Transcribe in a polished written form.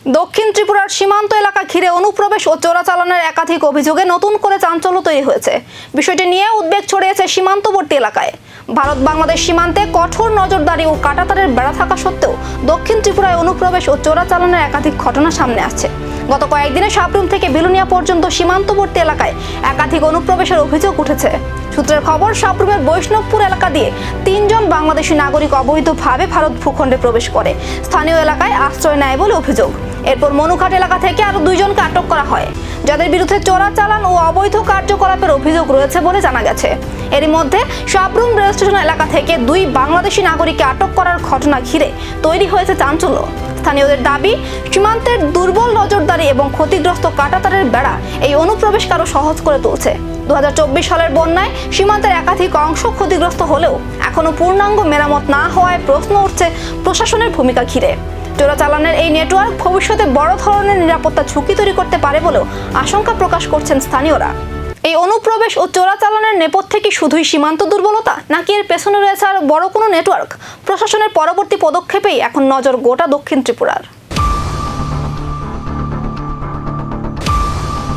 দক্ষিণ ত্রিপুরার সীমান্ত এলাকা ঘিরে অনুপ্রবেশ ও চোরাচালানের একাধিক অভিযোগে নতুন করে চাঞ্চল্য তৈরি হয়েছে। বিষয়টি নিয়ে উদ্বেগ ছড়িয়েছে সীমান্তবর্তী এলাকায়। ভারত বাংলাদেশ সীমান্তে কঠোর নজরদারি ও কাঁটাতারের বেড়া থাকা সত্ত্বেও দক্ষিণ ত্রিপুরায় অনুপ্রবেশ ও চোরাচালানের একাধিক ঘটনা সামনে আসছে। গত কয়েকদিনে সাবরুম থেকে বিলুনিয়া পর্যন্ত সীমান্তবর্তী এলাকায় একাধিক অনুপ্রবেশের অভিযোগ উঠেছে। সূত্রের খবর, সাবরুমের বৈষ্ণবপুর এলাকা দিয়ে 3 জন বাংলাদেশি নাগরিক অবৈধভাবে ভারত ভূখণ্ডে প্রবেশ করে স্থানীয় এলাকায় আশ্রয় নেয় বলে অভিযোগ। এরপর মনুঘাট এলাকা থেকে আরো 2 জনকে আটক করা হয়, যাদের বিরুদ্ধে চোরাচালান ও অবৈধ কার্যকলাপের অভিযোগ রয়েছে বলে জানা গেছে। এরই মধ্যে সাবরুম রেল স্টেশন এলাকা থেকে 2 বাংলাদেশি নাগরিককে আটক করার ঘটনা ঘিরে তৈরি হয়েছে চাঞ্চল্য। স্থানীয়দের দাবি, সীমান্তের দুর্বল নজরদারি এবং ক্ষতিগ্রস্ত কাঁটাতারের বেড়া এই অনুপ্রবেশ আরো সহজ করে তুলছে। 2024 সালের বন্যায় সীমান্তের একাধিক অংশ ক্ষতিগ্রস্ত হলেও এখনো পূর্ণাঙ্গ মেরামত না হওয়ায় প্রশ্ন উঠছে প্রশাসনের ভূমিকা ঘিরে। চোরাচালানের এই নেটওয়ার্ক ভবিষ্যতে বড় ধরনের নিরাপত্তা ঝুঁকি তৈরি করতে পারে বলেও আশঙ্কা প্রকাশ করছেন স্থানীয়রা। এই অনুপ্রবেশ ও চোরাচালানের নেপথ্যে কি শুধুই সীমান্ত দুর্বলতা, নাকি এর পেছনে রয়েছে আরো বড় কোনো নেটওয়ার্ক? প্রশাসনের পরবর্তী পদক্ষেপেই এখন নজর গোটা দক্ষিণ ত্রিপুরার।